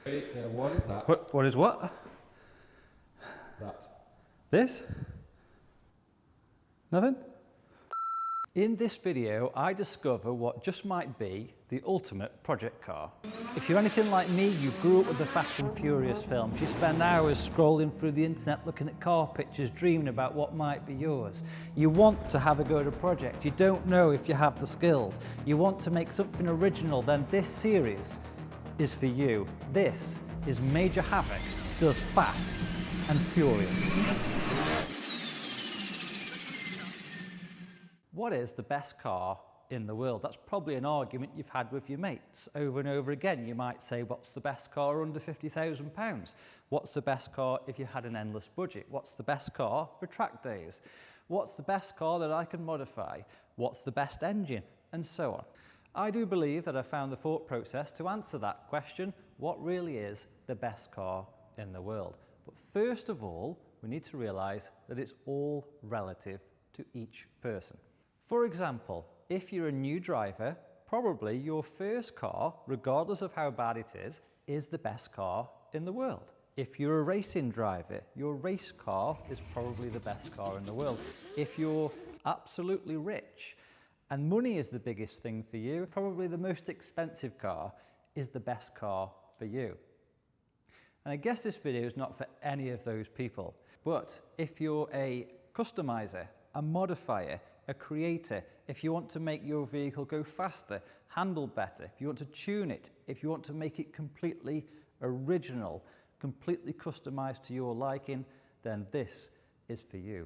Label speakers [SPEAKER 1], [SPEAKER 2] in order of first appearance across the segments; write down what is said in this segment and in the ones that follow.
[SPEAKER 1] What is that?
[SPEAKER 2] What is what?
[SPEAKER 1] That.
[SPEAKER 2] This? Nothing? In this video, I discover what just might be the ultimate project car. If you're anything like me, you grew up with the Fast and Furious films. You spend hours scrolling through the internet looking at car pictures, dreaming about what might be yours. You want to have a go at a project. You don't know if you have the skills. You want to make something original, then this series is for you. This is Major Havoc does Fast and Furious. What is the best car in the world? That's probably an argument you've had with your mates over and over again. You might say, what's the best car under £50,000? What's the best car if you had an endless budget? What's the best car for track days? What's the best car that I can modify? What's the best engine? And so on. I do believe that I found the thought process to answer that question, what really is the best car in the world? But first of all, we need to realise that it's all relative to each person. For example, if you're a new driver, probably your first car, regardless of how bad it is the best car in the world. If you're a racing driver, your race car is probably the best car in the world. If you're absolutely rich and money is the biggest thing for you, probably the most expensive car is the best car for you. And I guess this video is not for any of those people, but if you're a customizer, a modifier, a creator, if you want to make your vehicle go faster, handle better, if you want to tune it, if you want to make it completely original, completely customized to your liking, then this is for you.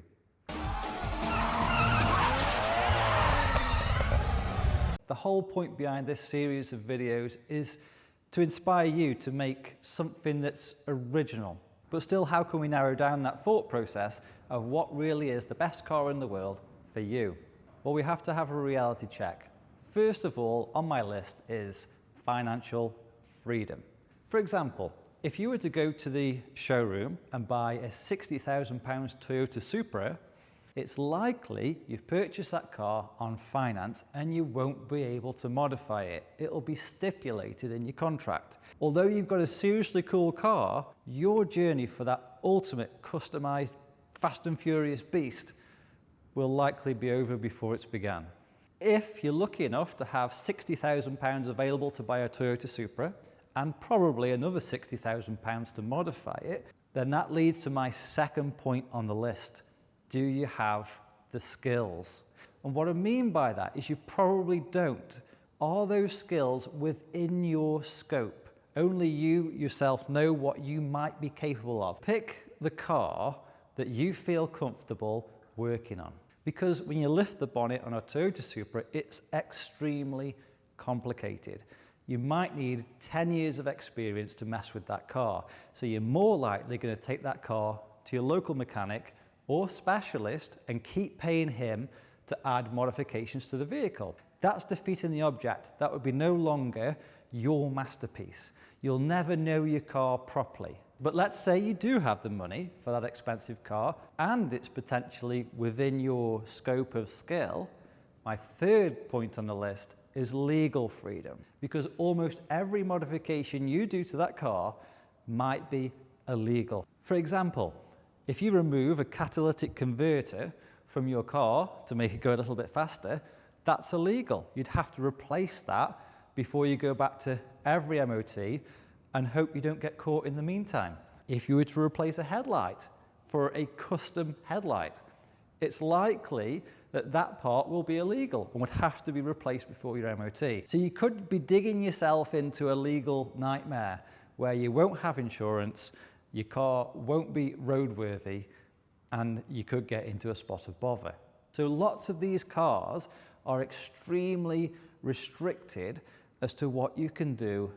[SPEAKER 2] The whole point behind this series of videos is to inspire you to make something that's original. But still, how can we narrow down that thought process of what really is the best car in the world for you? Well, we have to have a reality check. First of all, on my list is financial freedom. For example, if you were to go to the showroom and buy a £60,000 Toyota Supra, it's likely you've purchased that car on finance and you won't be able to modify it. It'll be stipulated in your contract. Although you've got a seriously cool car, your journey for that ultimate customized Fast and Furious beast will likely be over before it's begun. If you're lucky enough to have £60,000 available to buy a Toyota Supra and probably another £60,000 to modify it, then that leads to my second point on the list. Do you have the skills? And what I mean by that is you probably don't. Are those skills within your scope? Only you yourself know what you might be capable of. Pick the car that you feel comfortable working on. Because when you lift the bonnet on a Toyota Supra, it's extremely complicated. You might need 10 years of experience to mess with that car. So you're more likely going to take that car to your local mechanic or specialist and keep paying him to add modifications to the vehicle. That's defeating the object. That would be no longer your masterpiece. You'll never know your car properly. But let's say you do have the money for that expensive car and it's potentially within your scope of skill. My third point on the list is legal freedom, because almost every modification you do to that car might be illegal. For example, if you remove a catalytic converter from your car to make it go a little bit faster, that's illegal. You'd have to replace that before you go back to every MOT and hope you don't get caught in the meantime. If you were to replace a headlight for a custom headlight, it's likely that that part will be illegal and would have to be replaced before your MOT. So you could be digging yourself into a legal nightmare where you won't have insurance, your car won't be roadworthy, and you could get into a spot of bother. So lots of these cars are extremely restricted as to what you can do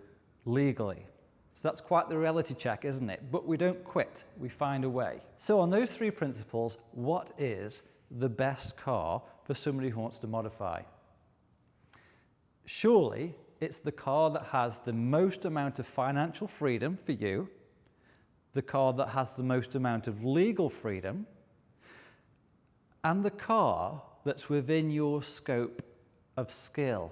[SPEAKER 2] legally. So that's quite the reality check, isn't it? But we don't quit, we find a way. So on those three principles, what is the best car for somebody who wants to modify? Surely it's the car that has the most amount of financial freedom for you, the car that has the most amount of legal freedom, and the car that's within your scope of skill.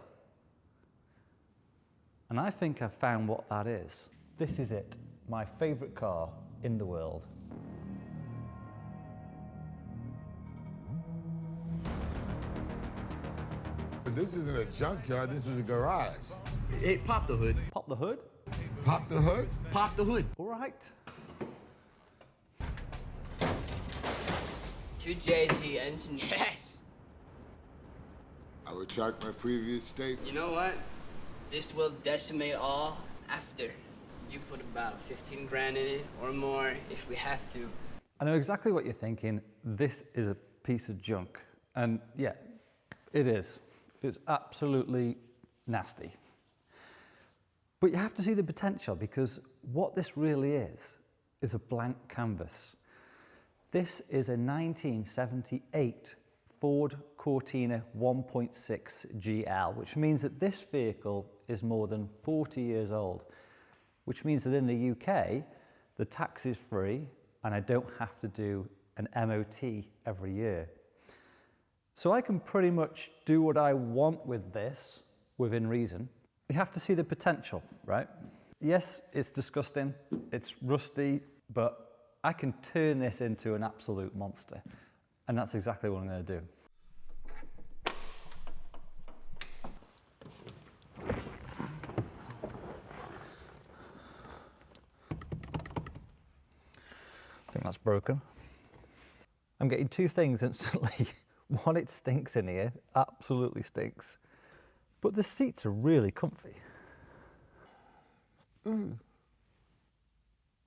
[SPEAKER 2] And I think I've found what that is. This is it, my favourite car in the world.
[SPEAKER 3] This isn't a junkyard, this is a garage.
[SPEAKER 4] Hey, pop the hood.
[SPEAKER 2] Pop the hood.
[SPEAKER 3] Pop the hood?
[SPEAKER 4] Pop the hood.
[SPEAKER 2] All right.
[SPEAKER 5] 2JZ engine. Yes!
[SPEAKER 3] I retract my previous statement.
[SPEAKER 5] You know what? This will decimate all after. You put about 15 grand in it or more if we have to.
[SPEAKER 2] I know exactly what you're thinking. This is a piece of junk. And yeah, it is. It's absolutely nasty. But you have to see the potential, because what this really is a blank canvas. This is a 1978 Ford Cortina 1.6 GL, which means that this vehicle is more than 40 years old, which means that in the UK, the tax is free and I don't have to do an MOT every year. So I can pretty much do what I want with this within reason. You have to see the potential, right? Yes, it's disgusting, it's rusty, but I can turn this into an absolute monster. And that's exactly what I'm going to do. I think that's broken. I'm getting two things instantly. One, it stinks in here, absolutely stinks. But the seats are really comfy.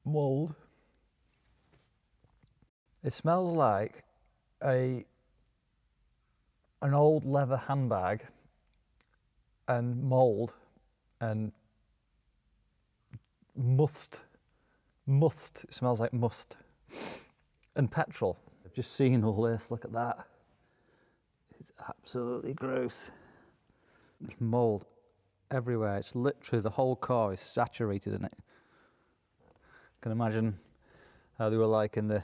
[SPEAKER 2] Mold. It smells like an old leather handbag and mold and must. It smells like must. And petrol. I've just seen all this, look at that. It's absolutely gross. There's mold everywhere. It's literally, the whole car is saturated in it. I can imagine how they were like in the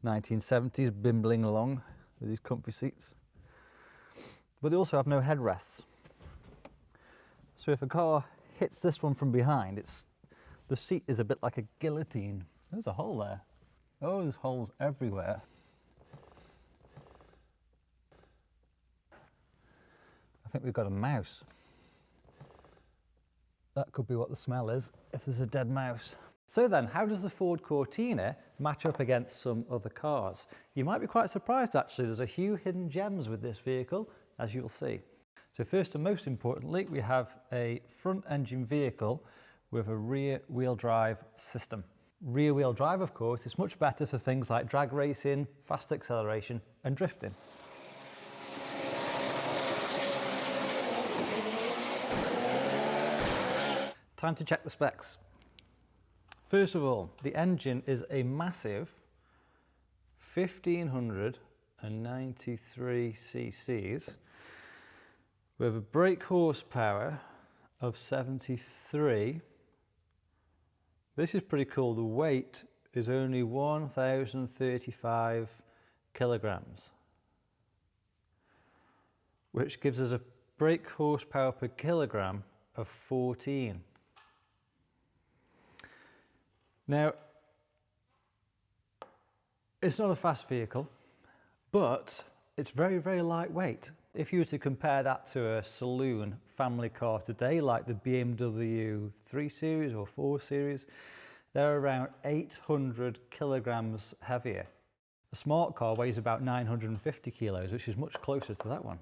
[SPEAKER 2] 1970s, bimbling along with these comfy seats. But they also have no headrests. So if a car hits this one from behind, the seat is a bit like a guillotine. There's a hole there. Oh, there's holes everywhere. I think we've got a mouse. That could be what the smell is, if there's a dead mouse. So then, how does the Ford Cortina match up against some other cars? You might be quite surprised actually, there's a few hidden gems with this vehicle, as you'll see. So first and most importantly, we have a front engine vehicle with a rear wheel drive system. Rear wheel drive, of course, is much better for things like drag racing, fast acceleration and drifting. Time to check the specs. First of all, the engine is a massive 1593 cc's with a brake horsepower of 73. This is pretty cool. The weight is only 1,035 kilograms, which gives us a brake horsepower per kilogram of 14. Now, it's not a fast vehicle, but it's very, very lightweight. If you were to compare that to a saloon family car today, like the BMW 3 Series or 4 Series, they're around 800 kilograms heavier. A smart car weighs about 950 kilos, which is much closer to that one.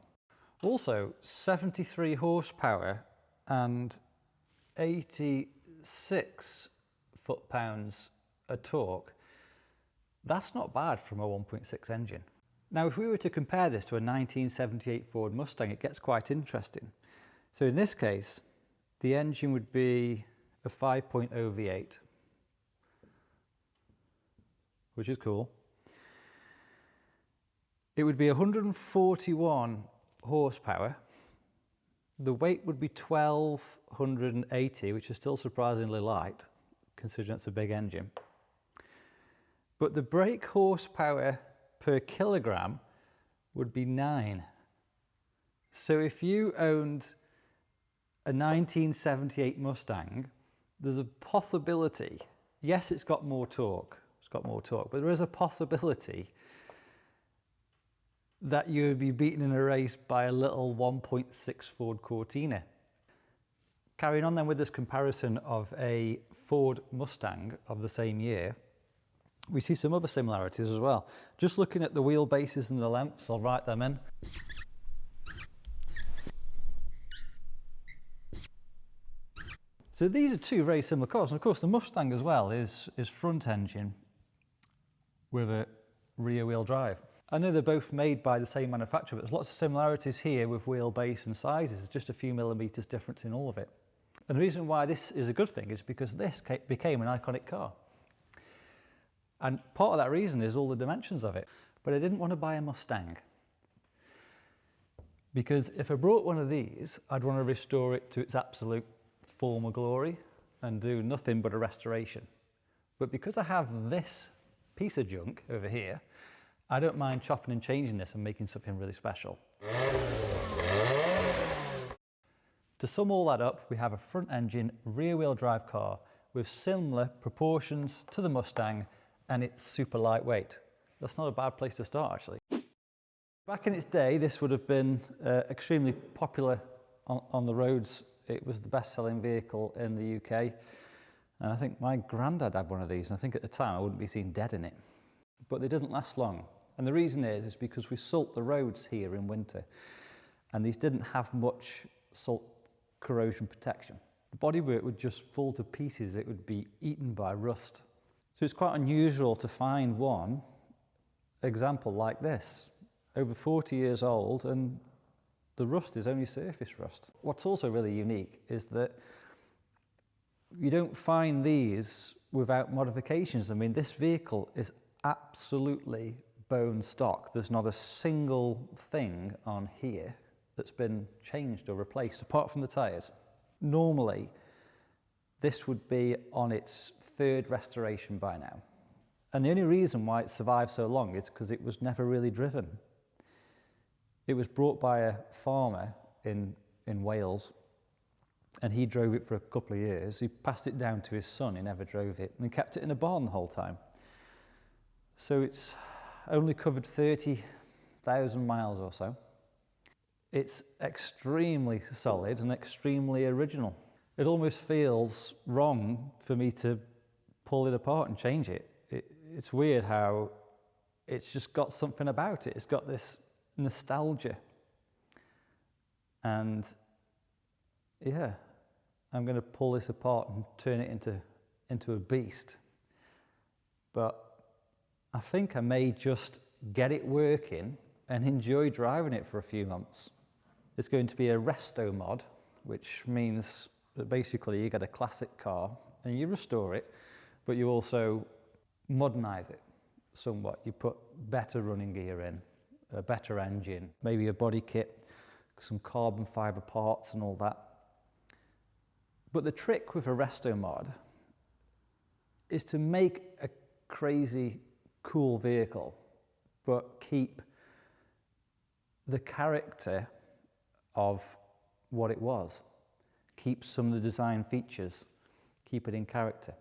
[SPEAKER 2] Also, 73 horsepower and 86 foot-pounds of torque. That's not bad from a 1.6 engine. Now, if we were to compare this to a 1978 Ford Mustang, it gets quite interesting. So in this case, the engine would be a 5.0 V8, which is cool. It would be 141 horsepower. The weight would be 1,280, which is still surprisingly light, considering it's a big engine. But the brake horsepower per kilogram would be 9. So if you owned a 1978 Mustang there's a possibility, yes, it's got more torque, but there is a possibility that you would be beaten in a race by a little 1.6 Ford Cortina. Carrying on then with this comparison of a Ford Mustang of the same year, we see some other similarities as well. Just looking at the wheelbases and the lengths, I'll write them in. So these are two very similar cars, and of course the Mustang as well is front engine with a rear wheel drive. I know they're both made by the same manufacturer, but there's lots of similarities here with wheelbase and sizes. There's just a few millimetres difference in all of it. And the reason why this is a good thing is because this became an iconic car. And part of that reason is all the dimensions of it. But I didn't want to buy a Mustang, because if I brought one of these, I'd want to restore it to its absolute former glory and do nothing but a restoration. But because I have this piece of junk over here, I don't mind chopping and changing this and making something really special. To sum all that up, we have a front engine rear wheel drive car with similar proportions to the Mustang, and it's super lightweight. That's not a bad place to start, actually. Back in its day, this would have been extremely popular on the roads. It was the best-selling vehicle in the UK. And I think my granddad had one of these, and I think at the time I wouldn't be seen dead in it. But they didn't last long. And the reason is because we salt the roads here in winter, and these didn't have much salt corrosion protection. The bodywork would just fall to pieces. It would be eaten by rust. So it's quite unusual to find one example like this, over 40 years old, and the rust is only surface rust. What's also really unique is that you don't find these without modifications. I mean, this vehicle is absolutely bone stock. There's not a single thing on here that's been changed or replaced, apart from the tyres. Normally, this would be on its third restoration by now. And the only reason why it survived so long is because it was never really driven. It was brought by a farmer in Wales, and he drove it for a couple of years. He passed it down to his son, he never drove it, and he kept it in a barn the whole time. So it's only covered 30,000 miles or so. It's extremely solid and extremely original. It almost feels wrong for me to pull it apart and change it. It's weird how it's just got something about it. It's got this nostalgia. And yeah, I'm going to pull this apart and turn it into a beast. But I think I may just get it working and enjoy driving it for a few months. It's going to be a Restomod, which means that basically you get a classic car and you restore it, but you also modernize it somewhat. You put better running gear in, a better engine, maybe a body kit, some carbon fiber parts and all that. But the trick with a Restomod is to make a crazy cool vehicle, but keep the character of what it was. Keep some of the design features, keep it in character.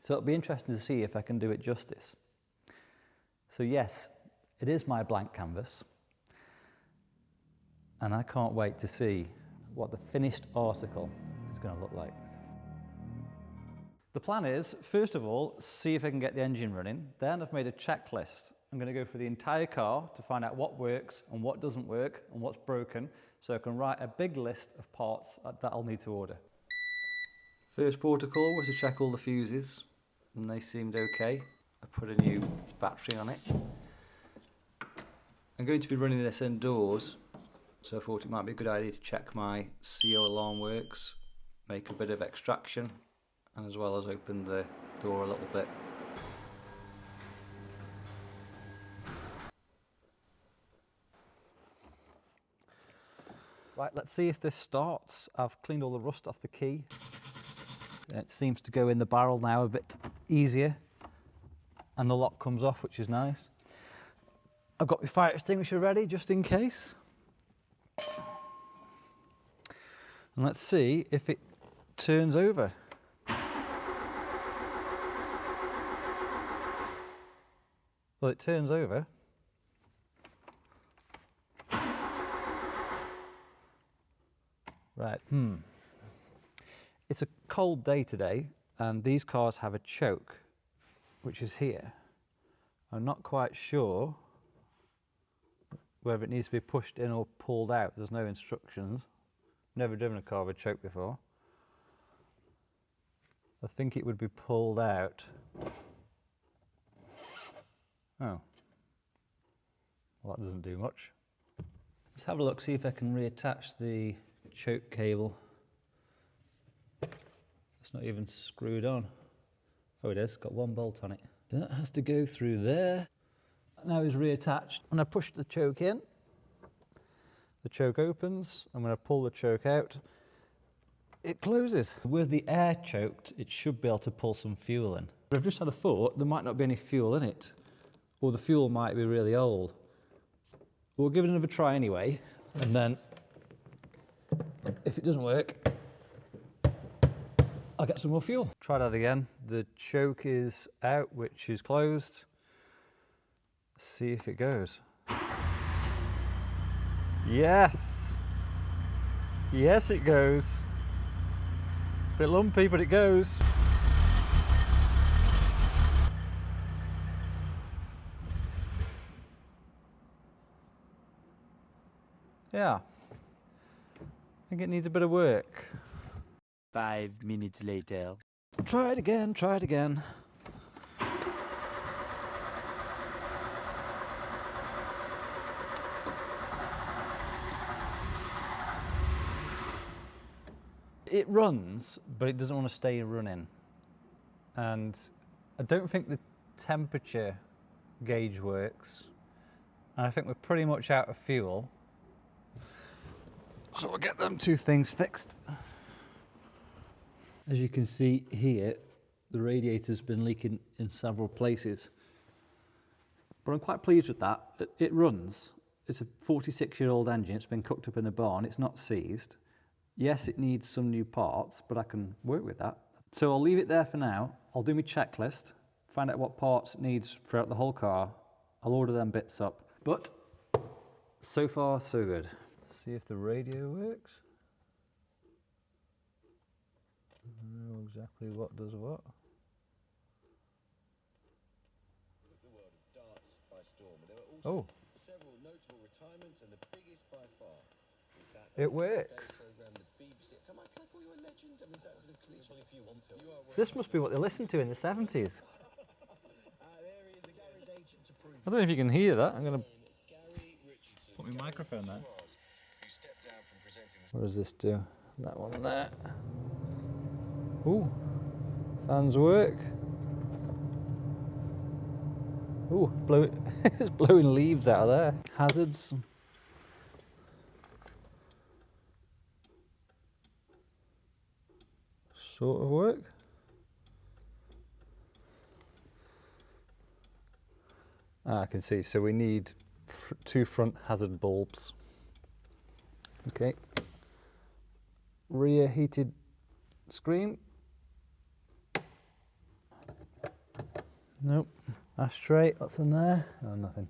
[SPEAKER 2] So it'll be interesting to see if I can do it justice. So yes, it is my blank canvas, and I can't wait to see what the finished article is going to look like. The plan is, first of all, see if I can get the engine running. Then I've made a checklist. I'm going to go through the entire car to find out what works and what doesn't work and what's broken, so I can write a big list of parts that I'll need to order. First protocol was to check all the fuses, and they seemed okay. I put a new battery on it. I'm going to be running this indoors, so I thought it might be a good idea to check my CO alarm works, make a bit of extraction, and as well as open the door a little bit. Right, let's see if this starts. I've cleaned all the rust off the key. It seems to go in the barrel now a bit easier, and the lock comes off, which is nice. I've got my fire extinguisher ready just in case. And let's see if it turns over. Well, it turns over. Right, It's a cold day today, and these cars have a choke, which is here. I'm not quite sure whether it needs to be pushed in or pulled out. There's no instructions. Never driven a car with a choke before. I think it would be pulled out. Oh. Well, that doesn't do much. Let's have a look, see if I can reattach the choke cable. It's not even screwed on. Oh, it is, got one bolt on it. That has to go through there. Now it's reattached. When I push the choke in, the choke opens, and when I pull the choke out, it closes. With the air choked, it should be able to pull some fuel in. But I've just had a thought, there might not be any fuel in it, or the fuel might be really old. We'll give it another try anyway, and then if it doesn't work, I'll get some more fuel. Try that again. The choke is out, which is closed. See if it goes. Yes! Yes, it goes. Bit lumpy, but it goes. Yeah. I think it needs a bit of work.
[SPEAKER 6] 5 minutes later.
[SPEAKER 2] Try it again, try it again. It runs, but it doesn't want to stay running. And I don't think the temperature gauge works. And I think we're pretty much out of fuel. So we'll get them two things fixed. As you can see here, the radiator's been leaking in several places. But I'm quite pleased with that. It runs. It's a 46-year-old engine. It's been cooked up in a barn. It's not seized. Yes, it needs some new parts, but I can work with that. So I'll leave it there for now. I'll do my checklist, find out what parts it needs throughout the whole car. I'll order them bits up. But so far, so good. See if the radio works. I don't know exactly what does what. Oh. It works. This must be what they listened to in the 70s. I don't know if you can hear that. I'm going to put my microphone there. What does this do? That one there. Ooh, fans work. Ooh, it's blowing leaves out of there. Hazards. Sort of work. I can see, so we need two front hazard bulbs. Okay. Rear heated screen. Nope. Ashtray, what's in there? Oh, nothing.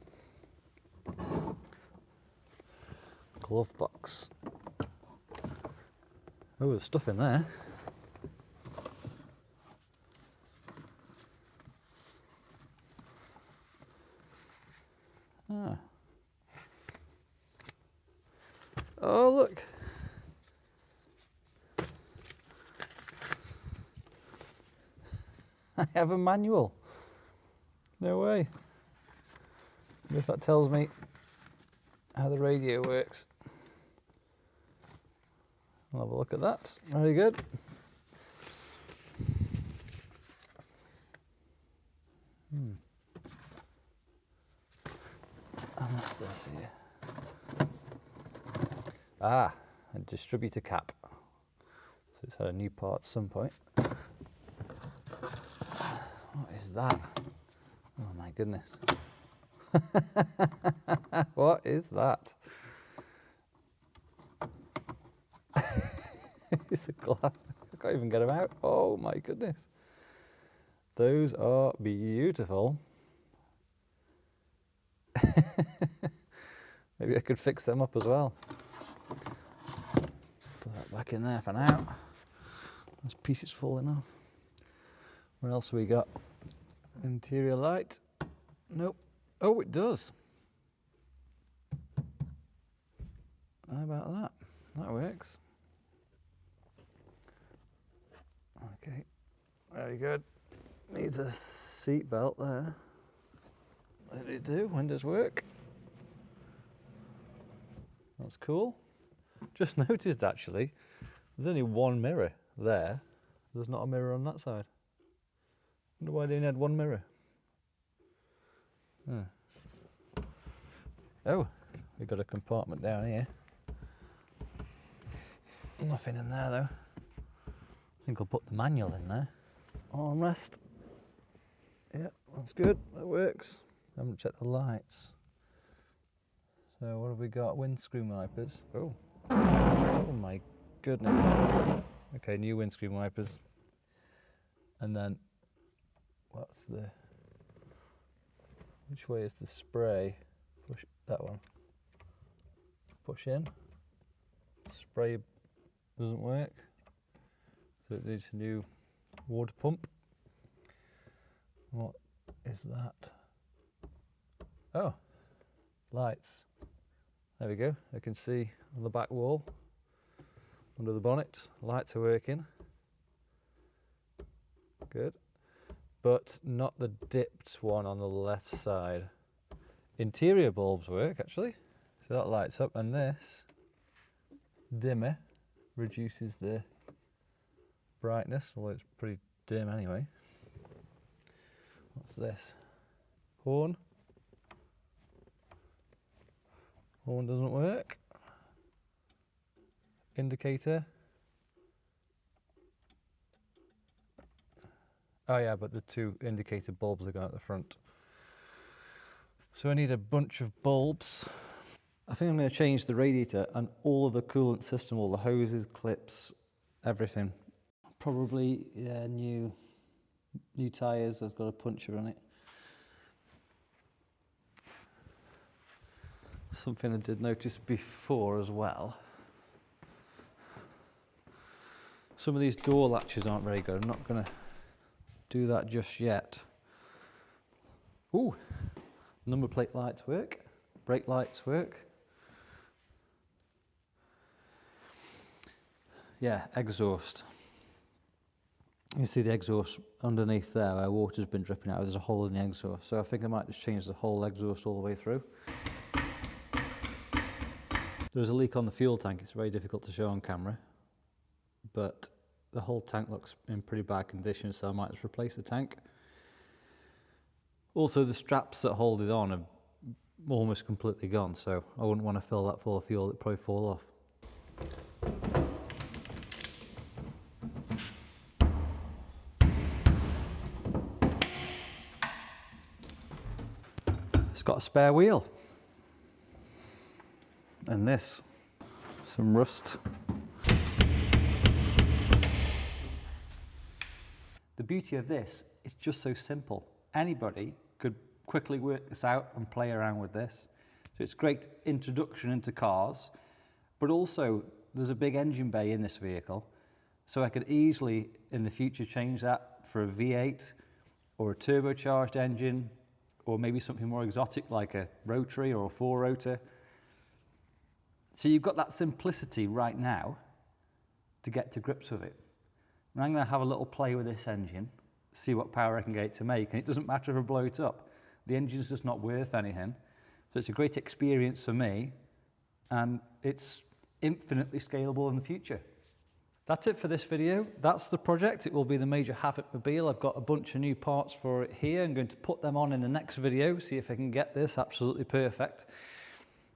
[SPEAKER 2] Glove box. Oh, there's stuff in there. Ah. Oh, look. I have a manual. No way. If that tells me how the radio works. I'll have a look at that. Very good. And what's this here? Ah, a distributor cap. So it's had a new part at some point. What is that? Oh my goodness. What is that? It's a glass. I can't even get them out. Oh my goodness. Those are beautiful. Maybe I could fix them up as well. Put that back in there for now. This piece is falling off. What else have we got? Interior light. Nope. Oh, it does. How about that? That works. Okay, very good. Needs a seat belt there. What did it do? Windows work. That's cool. Just noticed actually, there's only one mirror there. There's not a mirror on that side. Wonder why they only had one mirror. Oh, we've got a compartment down here. Nothing in there though. I think I'll put the manual in there. Armrest. Yeah, that's good. That works. I haven't checked the lights. So what have we got? Windscreen wipers. Oh. Oh my goodness. Okay, new windscreen wipers. And then what's the, which way is the spray? Push that one. Push in. Spray doesn't work. So it needs a new water pump. What is that? Oh, lights. There we go. I can see on the back wall, under the bonnet, lights are working. Good. But not the dipped one on the left side. Interior bulbs work actually. So that lights up, and this dimmer reduces the brightness, although it's pretty dim anyway. What's this? Horn. Horn doesn't work. Indicator. Oh yeah, but the two indicator bulbs are going at the front. So I need a bunch of bulbs. I think I'm going to change the radiator and all of the coolant system, all the hoses, clips, everything. Probably, yeah, new tyres. I've got a puncture on it. Something I did notice before as well. Some of these door latches aren't very good. I'm not going to do that just yet. Ooh, number plate lights work. Brake lights work. Yeah, exhaust. You see the exhaust underneath there where water's been dripping out. There's a hole in the exhaust. So I think I might just change the whole exhaust all the way through. There's a leak on the fuel tank. It's very difficult to show on camera, but the whole tank looks in pretty bad condition, so I might just replace the tank. Also, the straps that hold it on are almost completely gone, so I wouldn't want to fill that full of fuel. It'd probably fall off. It's got a spare wheel. And this, some rust. The beauty of this, it's just so simple. Anybody could quickly work this out and play around with this. So it's a great introduction into cars, but also there's a big engine bay in this vehicle. So I could easily, in the future, change that for a V8 or a turbocharged engine, or maybe something more exotic like a rotary or a four-rotor. So you've got that simplicity right now to get to grips with it. And I'm going to have a little play with this engine, see what power I can get it to make. And it doesn't matter if I blow it up. The engine's just not worth anything. So it's a great experience for me, and it's infinitely scalable in the future. That's it for this video. That's the project. It will be the major Havoc mobile. I've got a bunch of new parts for it here. I'm going to put them on in the next video, see if I can get this absolutely perfect.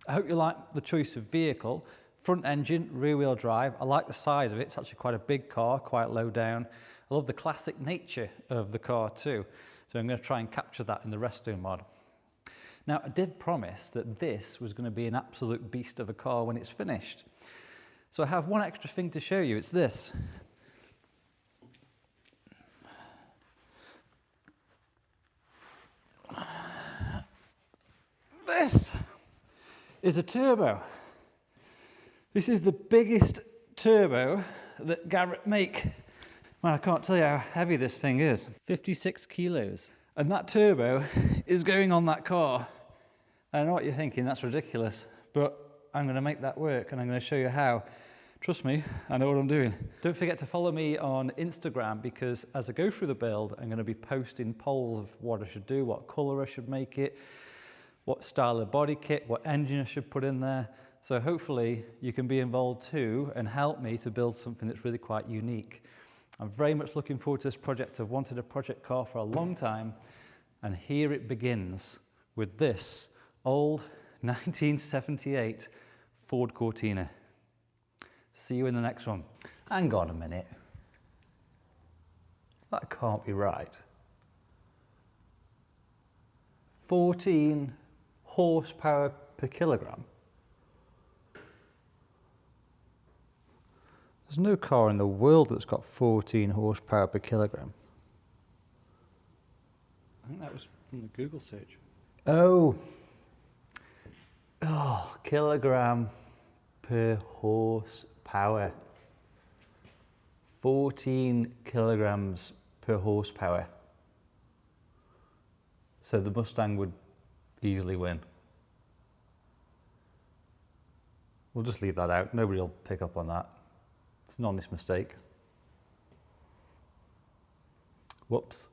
[SPEAKER 2] I hope you like the choice of vehicle. Front engine, rear wheel drive. I like the size of it. It's actually quite a big car, quite low down. I love the classic nature of the car too. So I'm going to try and capture that in the Restomod. Now, I did promise that this was going to be an absolute beast of a car when it's finished. So I have one extra thing to show you. It's this. this is a turbo. This is the biggest turbo that Garrett make. Man, I can't tell you how heavy this thing is. 56 kilos. And that turbo is going on that car. I know what you're thinking, that's ridiculous, but I'm going to make that work and I'm going to show you how. Trust me, I know what I'm doing. Don't forget to follow me on Instagram, because as I go through the build, I'm going to be posting polls of what I should do, what colour I should make it, what style of body kit, what engine I should put in there. So hopefully you can be involved too and help me to build something that's really quite unique. I'm very much looking forward to this project. I've wanted a project car for a long time, and here it begins with this old 1978 Ford Cortina. See you in the next one. Hang on a minute. That can't be right. 14 horsepower per kilogram. There's no car in the world that's got 14 horsepower per kilogram.
[SPEAKER 1] I think that was from the Google search.
[SPEAKER 2] Oh, kilogram per horsepower. 14 kilograms per horsepower. So the Mustang would easily win. We'll just leave that out. Nobody will pick up on that. It's an honest mistake. Whoops.